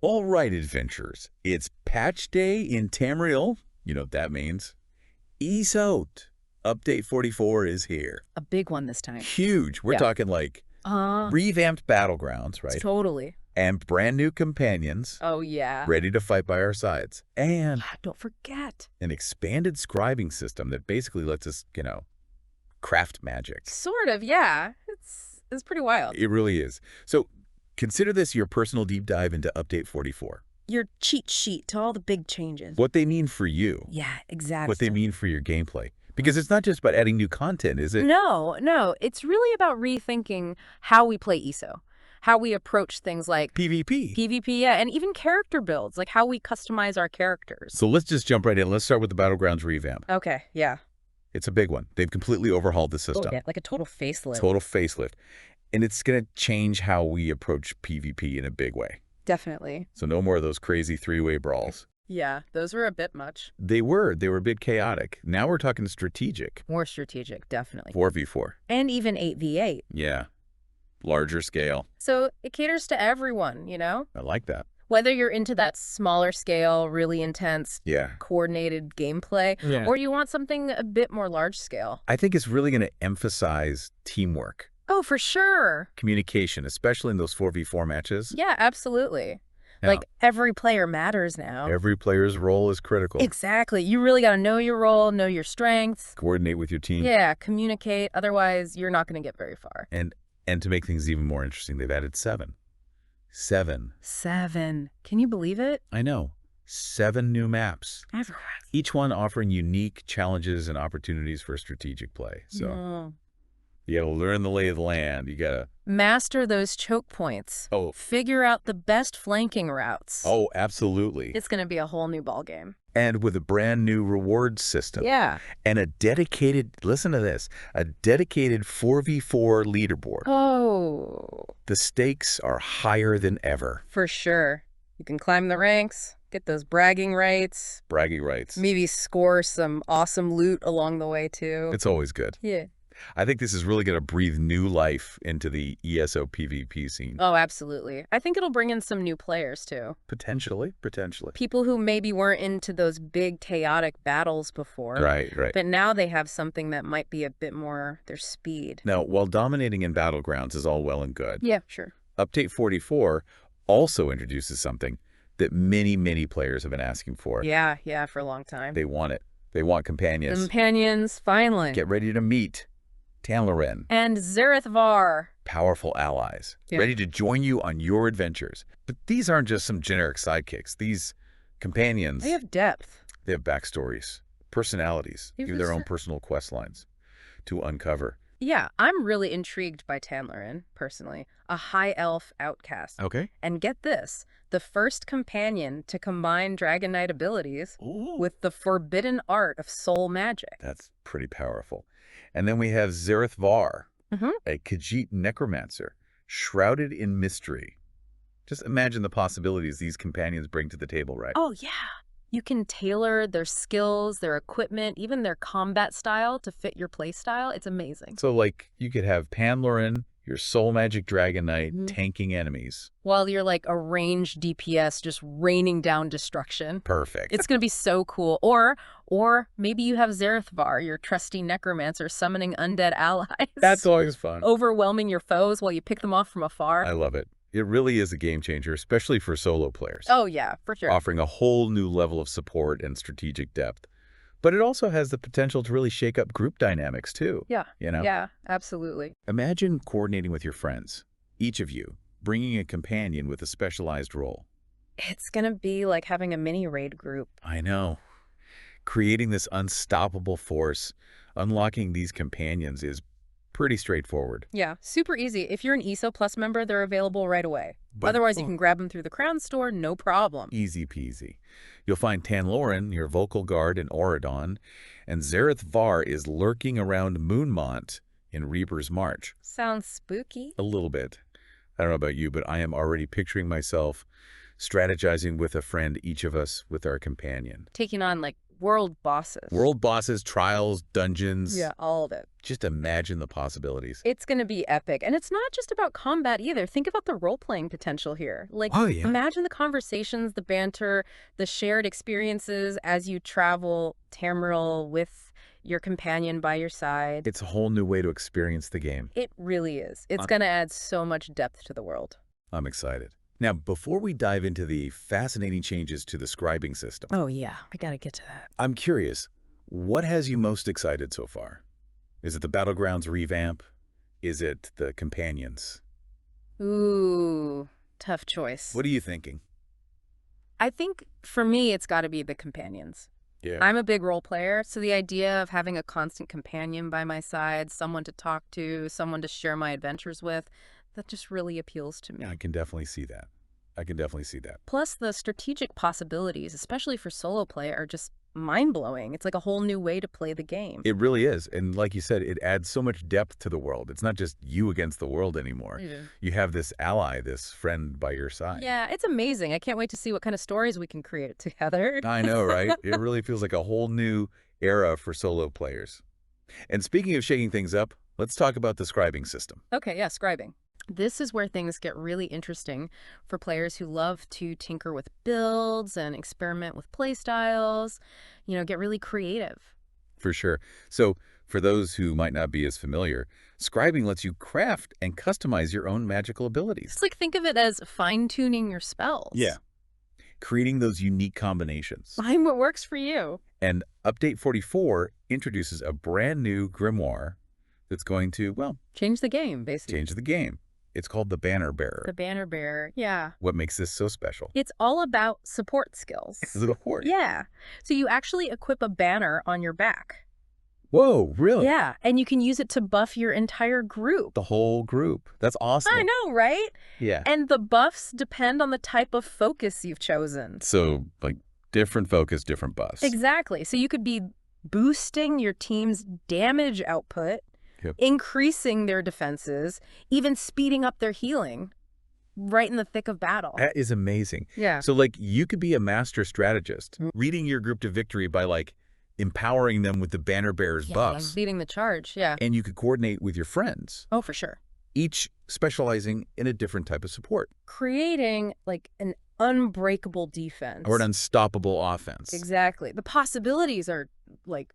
All right, adventurers. It's patch day in Tamriel. You know what that means. ESO. Update 44 is here. A big one this time. Huge. We're Yeah. talking like revamped Battlegrounds, right? Totally. And brand new companions Oh, yeah. ready to fight by our sides. And Don't forget. an expanded scribing system that basically lets us, craft magic. Sort of, yeah. It's pretty wild. It really is. So consider this your personal deep dive into Update 44. Your cheat sheet to all the big changes. What they mean for you. Yeah, exactly. What they mean for your gameplay. Because it's not just about adding new content, is it? No. It's really about rethinking how we play ESO. How we approach things like PvP. yeah, and even character builds, like how we customize our characters. So let's just jump right in. Let's start with the Battlegrounds revamp. Okay, yeah. It's a big one. They've completely overhauled the system. Oh, yeah, like a total facelift. Total facelift. And it's going to change how we approach PvP in a big way. Definitely. So no more of those crazy three-way brawls. Yeah, those were a bit much. They were a bit chaotic. Now we're talking strategic. More strategic, definitely. 4v4. And even 8v8. Yeah. Larger scale. So it caters to everyone, you know? I like that. Whether you're into that smaller scale, really intense, Yeah. coordinated gameplay, or you want something a bit more large scale. I think it's really going to emphasize teamwork. Oh, for sure. Communication, especially in those 4v4 matches. Yeah, absolutely. Now, Like, every player matters now. every player's role is critical. Exactly. You really got to know your role, know your strengths. Coordinate with your team. Yeah, communicate. Otherwise, you're not going to get very far. And to make things even more interesting, they've added 7. 7. 7. Can you believe it? I know. 7 new maps. Everyone. Each one offering unique challenges and opportunities for strategic play. So you got to learn the lay of the land. You got to Master those choke points. Oh. Figure out the best flanking routes. Oh, absolutely. It's going to be a whole new ballgame. And with a brand new reward system. Yeah. And a dedicated, listen to this, a dedicated 4v4 leaderboard. Oh. The stakes are higher than ever. For sure. You can climb the ranks, get those bragging rights, Bragging rights. maybe score some awesome loot along the way, too. It's always good. Yeah. I think this is really going to breathe new life into the ESO PvP scene. Oh, absolutely. I think it'll bring in some new players, too. Potentially. People who maybe weren't into those big, chaotic battles before. Right. But now they have something that might be a bit more their speed. Now, while dominating in Battlegrounds is all well and good, Yeah, sure. Update 44 also introduces something that many players have been asking for. Yeah, for a long time. They want it. They want companions. Companions, finally. Get ready to meet Tamlaren. And Zareth Var. Powerful allies, Yeah. ready to join you on your adventures. But these aren't just some generic sidekicks. These companions, They have depth. they have backstories, personalities, You've even their own just- personal quest lines to uncover. Yeah, I'm really intrigued by Tamlaren, personally. A high elf outcast. Okay. And get this, the first companion to combine Dragon Knight abilities with the forbidden art of soul magic. That's pretty powerful. And then we have Zareth Var, Mhm. a Khajiit necromancer, shrouded in mystery. Just imagine the possibilities these companions bring to the table, right? Oh, yeah. You can tailor their skills, their equipment, even their combat style to fit your play style. It's amazing. So, like, you could have Panlorin, your soul magic dragon knight, Mhm. tanking enemies. While you're like a ranged DPS just raining down destruction. Perfect. It's going to be so cool. Or maybe you have Zareth Var, your trusty necromancer, summoning undead allies. That's always fun. Overwhelming your foes while you pick them off from afar. I love it. It really is a game changer, especially for solo players. Oh, yeah, for sure. Offering a whole new level of support and strategic depth. But it also has the potential to really shake up group dynamics, too. Yeah. You know? Yeah, absolutely. Imagine coordinating with your friends, each of you, bringing a companion with a specialized role. It's going to be like having a mini raid group. I know. Creating this unstoppable force, unlocking these companions is pretty straightforward. Yeah, super easy. If you're an ESO Plus member, they're available right away. But- Otherwise, you can grab them through the Crown Store, no problem. Easy peasy. You'll find Tanloran, your vocal guard in Auradon, and Zareth Var is lurking around Moonmont in Reaper's March. Sounds spooky. A little bit. I don't know about you, but I am already picturing myself strategizing with a friend, each of us with our companion. Taking on, like, world bosses. World bosses, trials, dungeons. Yeah, all of it. Just imagine the possibilities. It's going to be epic. And it's not just about combat either. Think about the role-playing potential here. Like, Oh, yeah. imagine the conversations, the banter, the shared experiences as you travel Tamriel with your companion by your side. It's a whole new way to experience the game. It really is. It's going to add so much depth to the world. I'm excited. Now, before we dive into the fascinating changes to the scribing system, Oh, yeah. I got to get to that. I'm curious, what has you most excited so far? Is it the Battlegrounds revamp? Is it the companions? Ooh, tough choice. What are you thinking? I think for me, it's got to be the companions. Yeah. I'm a big role player, so the idea of having a constant companion by my side, someone to talk to, someone to share my adventures with, that just really appeals to me. I can definitely see that. I can definitely see that. Plus, the strategic possibilities, especially for solo play, are just mind-blowing. It's like a whole new way to play the game. It really is. And like you said, it adds so much depth to the world. It's not just you against the world anymore. Yeah. You have this ally, this friend by your side. Yeah, it's amazing. I can't wait to see what kind of stories we can create together. I know, right? It really feels like a whole new era for solo players. And speaking of shaking things up, let's talk about the scribing system. Okay, yeah, scribing. This is where things get really interesting for players who love to tinker with builds and experiment with play styles, get really creative. For sure. So for those who might not be as familiar, scribing lets you craft and customize your own magical abilities. It's like, think of it as fine-tuning your spells. Yeah. Creating those unique combinations. Find what works for you. And Update 44 introduces a brand new grimoire that's going to, well, change the game, basically. change the game. It's called the Banner Bearer. The Banner Bearer, yeah. What makes this so special? It's all about support skills. Is it a horde? Yeah. So you actually equip a banner on your back. Whoa, really? Yeah, and you can use it to buff your entire group. The whole group. That's awesome. I know, right? Yeah. And the buffs depend on the type of focus you've chosen. So, like, different focus, different buffs. Exactly. So you could be boosting your team's damage output, Yep. increasing their defenses, even speeding up their healing right in the thick of battle. That is amazing. Yeah. So, like, you could be a master strategist, leading your group to victory by, like, empowering them with the Banner Bearer's buffs. Leading the charge, yeah. And you could coordinate with your friends, Oh, for sure. each specializing in a different type of support. Creating, like, an unbreakable defense. Or an unstoppable offense. Exactly. The possibilities are, like,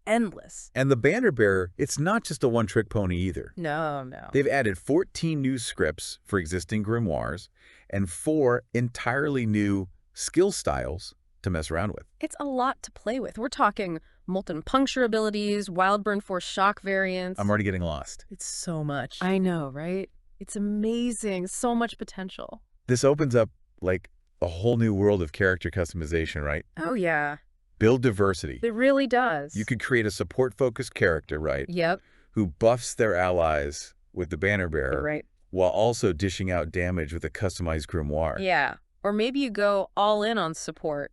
endless. And the Banner Bearer, it's not just a one-trick pony either. No. They've added 14 new scripts for existing grimoires and 4 entirely new skill styles to mess around with. It's a lot to play with. We're talking molten puncture abilities, wild burn force shock variants. I'm already getting lost. It's so much. I know, right? It's amazing. So much potential. This opens up, like, a whole new world of character customization, right? Oh, yeah. Build diversity. It really does. You could create a support-focused character, right? Yep. Who buffs their allies with the Banner Bearer. You're right. While also dishing out damage with a customized grimoire. Yeah. Or maybe you go all in on support.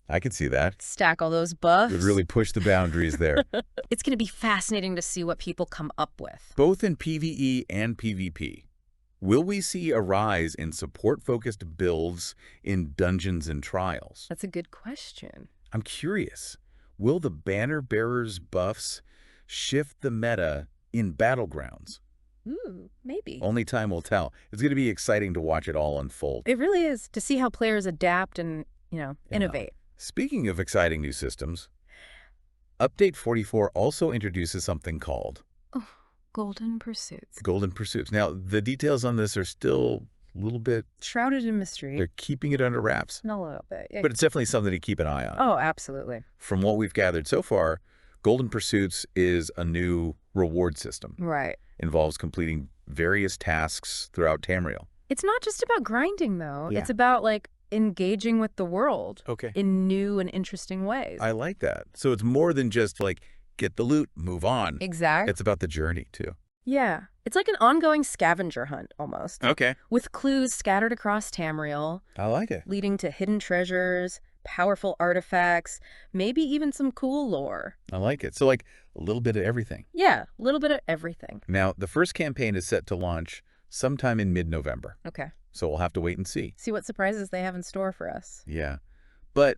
I could see that. Stack all those buffs. It would really push the boundaries there. It's going to be fascinating to see what people come up with. Both in PvE and PvP. Will we see a rise in support-focused builds in dungeons and trials? That's a good question. I'm curious. Will the Banner Bearer's buffs shift the meta in Battlegrounds? Ooh, maybe. Only time will tell. It's going to be exciting to watch it all unfold. It really is, to see how players adapt and, innovate. Speaking of exciting new systems, Update 44 also introduces something called Golden Pursuits. Golden Pursuits. Now, the details on this are still a little bit, Shrouded in mystery. they're keeping it under wraps. A little bit. Yeah. But it's definitely something to keep an eye on. Oh, absolutely. From what we've gathered so far, Golden Pursuits is a new reward system. Right. Involves completing various tasks throughout Tamriel. It's not just about grinding, though. Yeah. It's about, like, engaging with the world Okay. in new and interesting ways. I like that. So it's more than just, like, get the loot, move on. Exactly. It's about the journey, too. Yeah. It's like an ongoing scavenger hunt, almost. Okay. With clues scattered across Tamriel, I like it. leading to hidden treasures, powerful artifacts, maybe even some cool lore. I like it. So, like, a little bit of everything. Yeah, a little bit of everything. Now, the first campaign is set to launch sometime in mid-November. Okay. So we'll have to wait and see. See what surprises they have in store for us. Yeah. But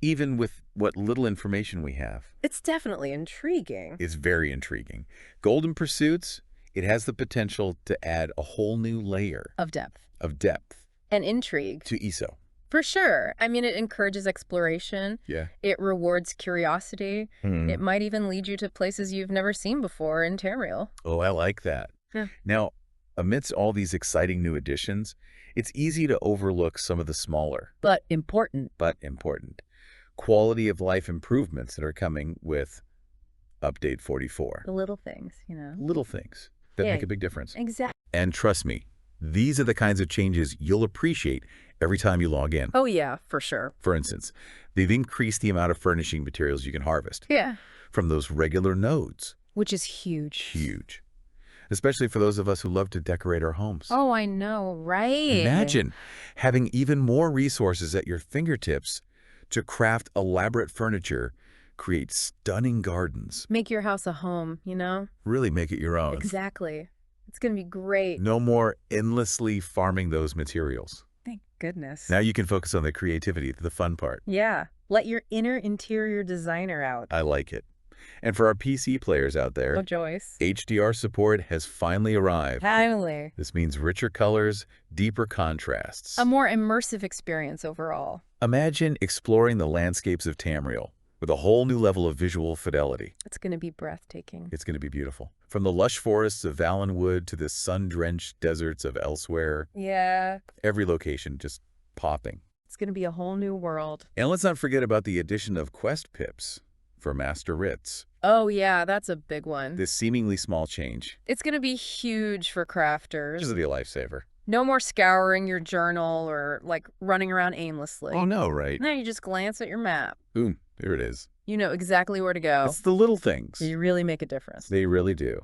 even with what little information we have. It's definitely intriguing. Is very intriguing. Golden Pursuits, it has the potential to add a whole new layer Of depth. of depth And intrigue. to ESO. For sure. I mean, it encourages exploration. Yeah. It rewards curiosity. It might even lead you to places you've never seen before in Tamriel. Oh, I like that. Yeah. Now, amidst all these exciting new additions, it's easy to overlook some of the smaller But important. but important quality of life improvements that are coming with Update 44. The little things, you know. Little things that Yeah. make a big difference. Exactly. And trust me, these are the kinds of changes you'll appreciate every time you log in. Oh, yeah, for sure. For instance, they've increased the amount of furnishing materials you can harvest Yeah. from those regular nodes. Which is huge. Huge. Especially for those of us who love to decorate our homes. Oh, I know, right? Imagine having even more resources at your fingertips to craft elaborate furniture, create stunning gardens, Make your house a home, you know? really make it your own. Exactly. It's going to be great. No more endlessly farming those materials. Thank goodness. Now you can focus on the creativity, the fun part. Yeah. Let your inner interior designer out. I like it. And for our PC players out there, Oh, Joyce. HDR support has finally arrived. Finally. This means richer colors, deeper contrasts. A more immersive experience overall. Imagine exploring the landscapes of Tamriel with a whole new level of visual fidelity. It's going to be breathtaking. It's going to be beautiful. From the lush forests of Valenwood to the sun-drenched deserts of elsewhere, Yeah. every location just popping. It's going to be a whole new world. And let's not forget about the addition of quest pips for Master Writs. Oh, yeah, that's a big one. This seemingly small change It's going to be huge for is crafters. going to be a lifesaver. No more scouring your journal or, like, running around aimlessly. Oh, no, right? Now you just glance at your map. Boom, there it is. You know exactly where to go. It's the little things. You really make a difference. They really do.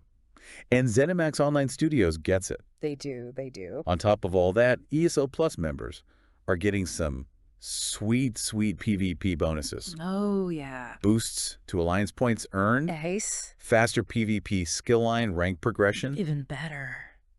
And ZeniMax Online Studios gets it. They do. They do. On top of all that, ESO Plus members are getting some sweet, sweet PvP bonuses. Oh, yeah. Boosts to Alliance points earned, Nice. faster PvP skill line rank progression, Even better.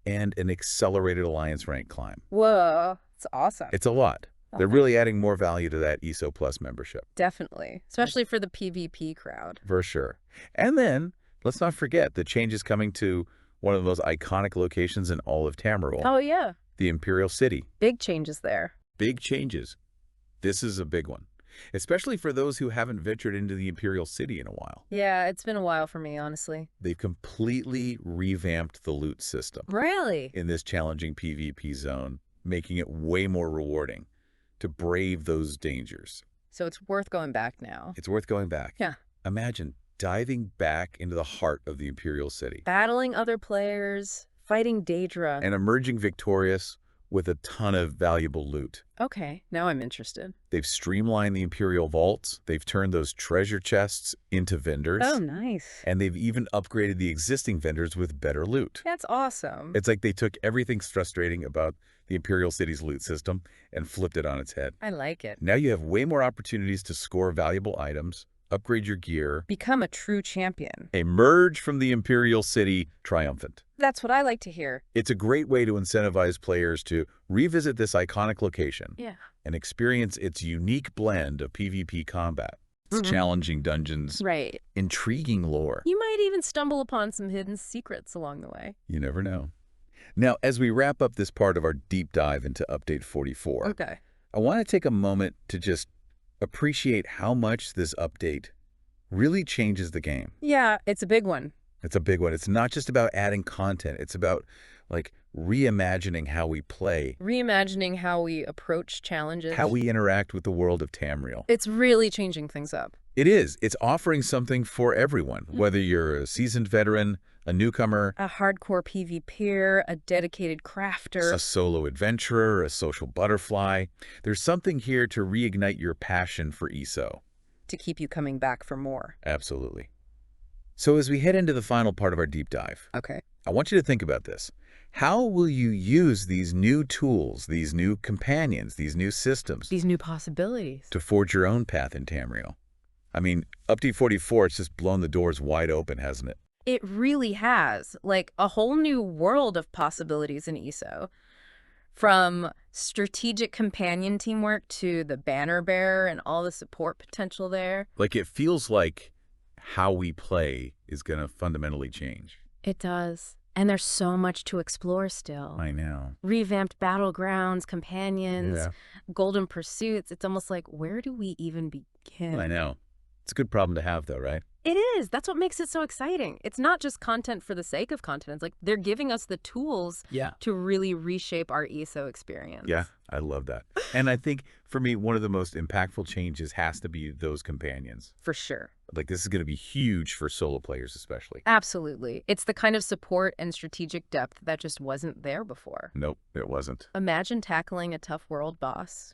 and an accelerated Alliance rank climb. Whoa. It's awesome. It's a lot. They're Okay. really adding more value to that ESO Plus membership. Definitely. Especially for the PvP crowd. For sure. And then, let's not forget the changes coming to one of the most iconic locations in all of Tamriel, Oh, yeah. the Imperial City. Big changes there. Big changes. This is a big one, especially for those who haven't ventured into the Imperial City in a while. Yeah, it's been a while for me, honestly. They've completely revamped the loot system Really? in this challenging PvP zone, making it way more rewarding to brave those dangers. So it's worth going back now. It's worth going back. Yeah. Imagine diving back into the heart of the Imperial City Battling other players, fighting Daedra. and emerging victorious with a ton of valuable loot. Okay, now I'm interested. They've streamlined the Imperial vaults. They've turned those treasure chests into vendors. Oh, nice. And they've even upgraded the existing vendors with better loot. That's awesome. It's like they took everything frustrating about the Imperial City's loot system and flipped it on its head. I like it. Now you have way more opportunities to score valuable items, upgrade your gear, Become a true champion. emerge from the Imperial City triumphant. That's what I like to hear. It's a great way to incentivize players to revisit this iconic location Yeah. and experience its unique blend of PvP combat, its challenging dungeons, Right. intriguing lore. You might even stumble upon some hidden secrets along the way. You never know. Now, as we wrap up this part of our deep dive into Update 44, Okay. I want to take a moment to just appreciate how much this update really changes the game. Yeah, it's a big one. It's a big one. It's not just about adding content. It's about, like, reimagining how we play, Reimagining how we approach challenges. how we interact with the world of Tamriel. It's really changing things up. It is. It's offering something for everyone, whether you're a seasoned veteran, a newcomer, A hardcore PvPer, a dedicated crafter. a solo adventurer, a social butterfly. There's something here to reignite your passion for ESO. To keep you coming back for more. Absolutely. So as we head into the final part of our deep dive, Okay. I want you to think about this. How will you use these new tools, these new companions, these new systems These new possibilities. to forge your own path in Tamriel? I mean, Update 44, it's just blown the doors wide open, hasn't it? It really has. Like a whole new world of possibilities in ESO. From strategic companion teamwork to the banner bearer and all the support potential there. Like, it feels like how we play is going to fundamentally change. It does. And there's so much to explore still. I know. Revamped battlegrounds, companions, Yeah. golden pursuits. It's almost like, where do we even begin? I know. It's a good problem to have, though, right? It is. That's what makes it so exciting. It's not just content for the sake of content. It's like they're giving us the tools to really reshape our ESO experience. Yeah, I love that. And I think, for me, one of the most impactful changes has to be those companions. For sure. Like, this is going to be huge for solo players especially. Absolutely. It's the kind of support and strategic depth that just wasn't there before. Nope, it wasn't. Imagine tackling a tough world boss,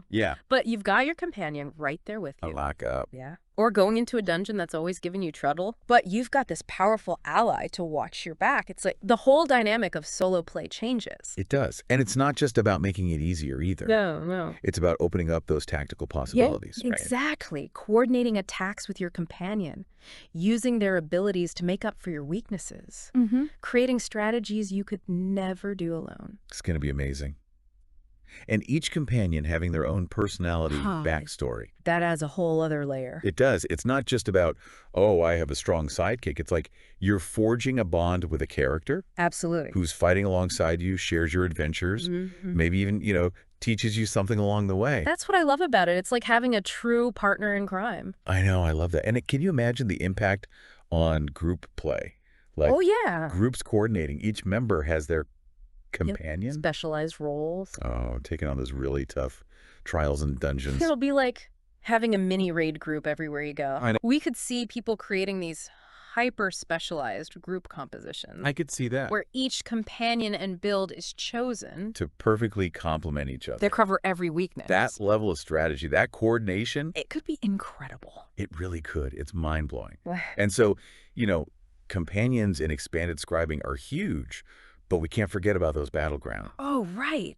Yeah. But you've got your companion right there with you. A lock up. Yeah. Or going into a dungeon that's always giving you trouble, but you've got this powerful ally to watch your back. It's like the whole dynamic of solo play changes. It does. And it's not just about making it easier either. No. It's about opening up those tactical possibilities, Yeah, right? exactly. Coordinating attacks with your companion, using their abilities to make up for your weaknesses, creating strategies you could never do alone. It's going to be amazing. And each companion having their own personality backstory. That adds a whole other layer. It does. It's not just about, oh, I have a strong sidekick. It's like you're forging a bond with a character. Absolutely. Who's fighting alongside you, shares your adventures, maybe even, teaches you something along the way. That's what I love about it. It's like having a true partner in crime. I know. I love that. And can you imagine the impact on group play? Like, oh, yeah. Groups coordinating. Each member has their companion. Specialized roles. Oh, taking on those really tough trials and dungeons. It'll be like having a mini raid group everywhere you go. I know. We could see people creating these hyper-specialized group compositions. I could see that. Where each companion and build is chosen to perfectly complement each other. They cover every weakness. That level of strategy, that coordination. It could be incredible. It really could. It's mind-blowing. And so, companions in expanded scribing are huge, but we can't forget about those battlegrounds. Oh, right.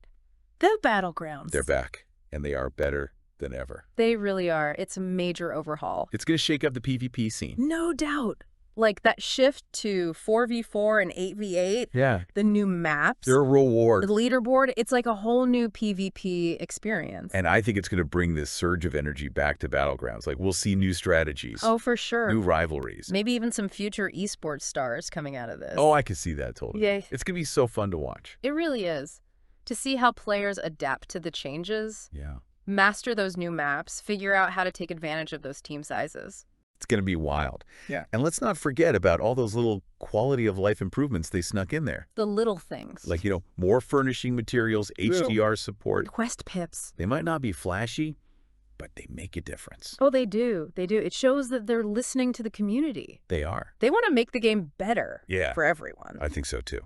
The battlegrounds. They're back, and they are better than ever. They really are. It's a major overhaul. It's going to shake up the PvP scene. No doubt. Like that shift to 4v4 and 8v8. Yeah. The new maps. They're a reward. The leaderboard. It's like a whole new PvP experience. And I think it's going to bring this surge of energy back to Battlegrounds. Like, we'll see new strategies. Oh, for sure. New rivalries. Maybe even some future esports stars coming out of this. Oh, I can see that totally. Yeah. It's going to be so fun to watch. It really is. To see how players adapt to the changes. Yeah. Master those new maps. Figure out how to take advantage of those team sizes. It's going to be wild. Yeah. And let's not forget about all those little quality of life improvements they snuck in there. The little things. Like, more furnishing materials, HDR support. Quest pips. They might not be flashy, but they make a difference. Oh, they do. They do. It shows that they're listening to the community. They are. They want to make the game better for everyone. I think so too.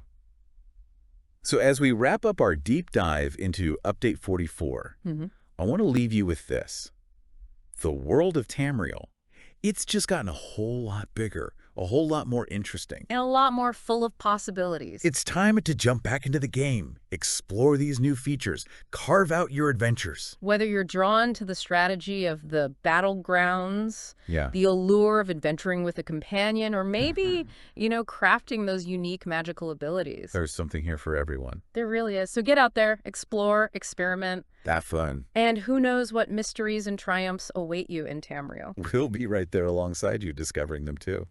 So as we wrap up our deep dive into Update 44, I want to leave you with this. The world of Tamriel, it's just gotten a whole lot bigger, a whole lot more interesting. And a lot more full of possibilities. It's time to jump back into the game, explore these new features, carve out your adventures. Whether you're drawn to the strategy of the battlegrounds, the allure of adventuring with a companion, or maybe, crafting those unique magical abilities. There's something here for everyone. There really is. So get out there, explore, experiment. That fun. And who knows what mysteries and triumphs await you in Tamriel. We'll be right there alongside you, discovering them too.